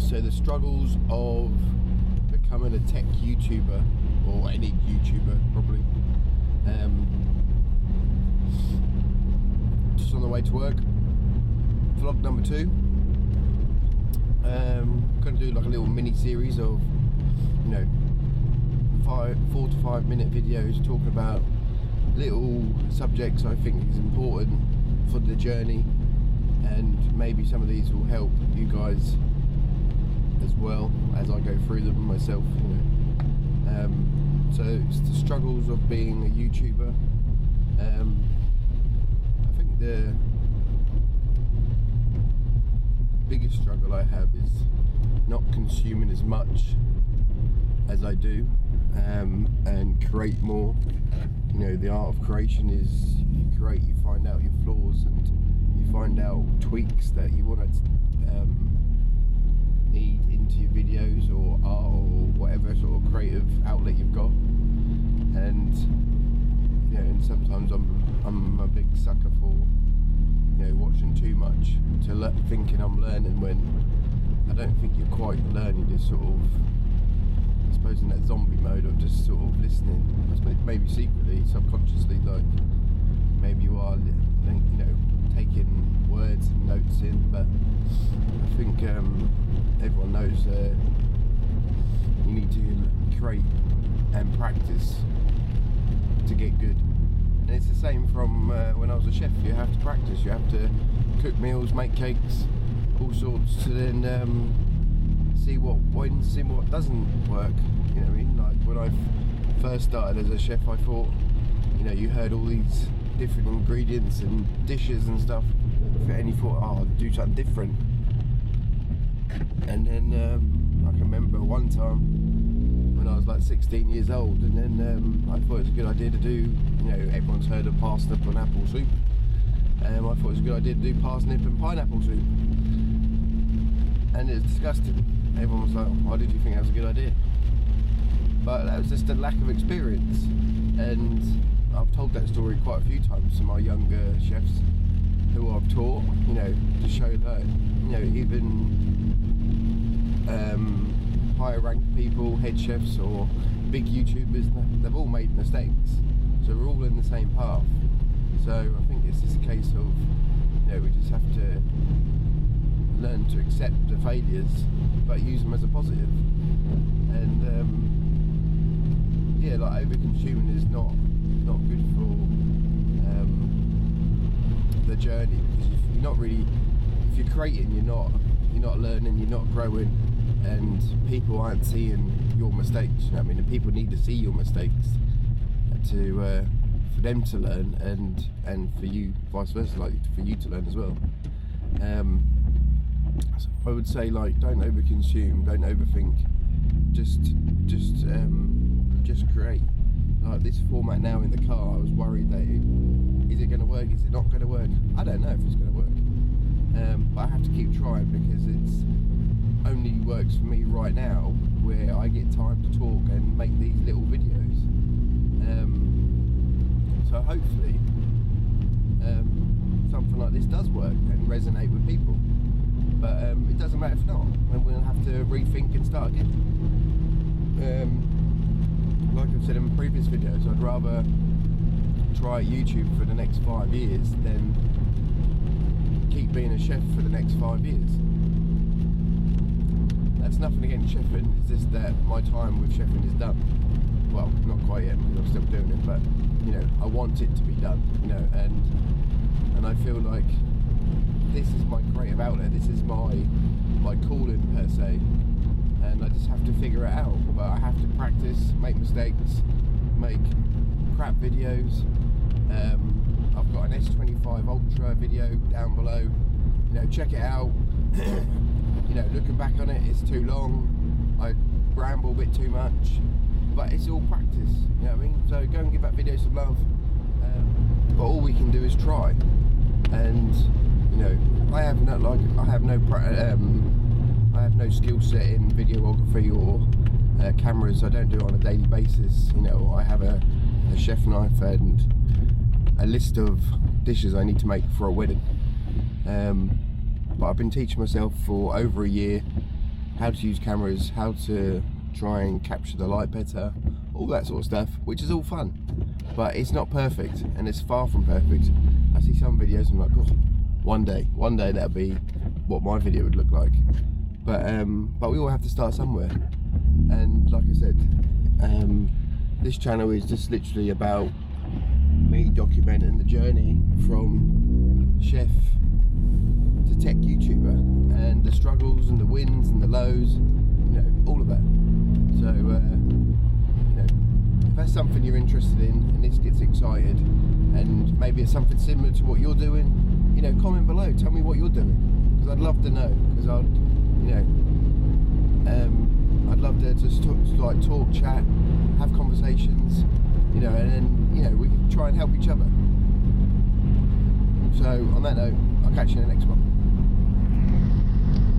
So the struggles of becoming a tech YouTuber, or any YouTuber probably. Just on the way to work. Vlog number 2. Going to do like a little mini series of, 4 to 5 minute videos talking about little subjects I think is important for the journey, and maybe some of these will help you guys as well as I go through them myself. So it's the struggles of being a YouTuber. I think the biggest struggle I have is not consuming as much as I do, and create more. The art of creation is you create, you find out your flaws, and you find out tweaks that you want to need into your videos or art or whatever sort of creative outlet you've got. And and sometimes I'm a big sucker for watching too much to thinking I'm learning, when I don't think you're quite learning. Just sort of, I suppose, in that zombie mode of just sort of listening. I suppose maybe secretly, subconsciously, like maybe you are, taking words and notes in. But I think everyone knows you need to create and practice to get good. And it's the same from when I was a chef. You have to practice. You have to cook meals, make cakes, all sorts, to then see what wins, see what doesn't work. You know what I mean? Like when I first started as a chef, I thought, you heard all these different ingredients and dishes and stuff, and you thought, oh, I'll do something different. And then I can remember one time when I was like 16 years old, and then I thought it was a good idea to do, everyone's heard of parsnip and apple soup. I thought it was a good idea to do parsnip and pineapple soup. And it's disgusting. Everyone was like, why did you think that was a good idea? But that was just a lack of experience. And I've told that story quite a few times to my younger chefs who I've taught, to show that, even higher ranked people, head chefs or big YouTubers, they've all made mistakes. So we're all in the same path. So I think it's just a case of, we just have to learn to accept the failures, but use them as a positive. And like over consuming is not good for the journey, because you're not really, if you're creating, you're not learning, you're not growing, and people aren't seeing your mistakes. And people need to see your mistakes to for them to learn, and for you vice versa, like for you to learn as well. So I would say, like, don't overconsume, don't overthink, just create. Like this format now in the car, I was worried that is it going to work, is it not going to work? I don't know if it's going to work, but I have to keep trying, because it's only works for me right now, where I get time to talk and make these little videos. So hopefully something like this does work and resonate with people. But it doesn't matter if not, and we'll have to rethink and start again. Like I've said in previous videos, I'd rather try YouTube for the next 5 years than keep being a chef for the next 5 years. That's nothing against chefing, it's just that my time with chefing is done. Well, not quite yet, because I'm still doing it, but I want it to be done, and I feel like this is my creative outlet, this is my calling per se, and I just have to figure it out. But I have to practice, make mistakes, make crap videos. I've got an S25 Ultra video down below, check it out. Looking back on it, it's too long, I ramble a bit too much, but it's all practice, so go and give that video some love. But all we can do is try, and I have no skill set in videography or cameras. I don't do it on a daily basis. I have a chef knife and a list of dishes I need to make for a wedding. But I've been teaching myself for over a year, how to use cameras, how to try and capture the light better, all that sort of stuff, which is all fun. But it's not perfect, and it's far from perfect. I see some videos and I'm like, God, one day that'll be what my video would look like. But we all have to start somewhere. And like I said, this channel is just literally about me documenting the journey from chef to tech YouTuber, and the struggles and the wins and the lows, you know, all of that. So, you know, if that's something you're interested in and this gets excited, and maybe it's something similar to what you're doing, you know, comment below, tell me what you're doing, because I'd love to know, because I'd, you know, I'd love to just talk, chat, have conversations, you know, and then, you know, we can try and help each other. So on that note, I'll catch you in the next one.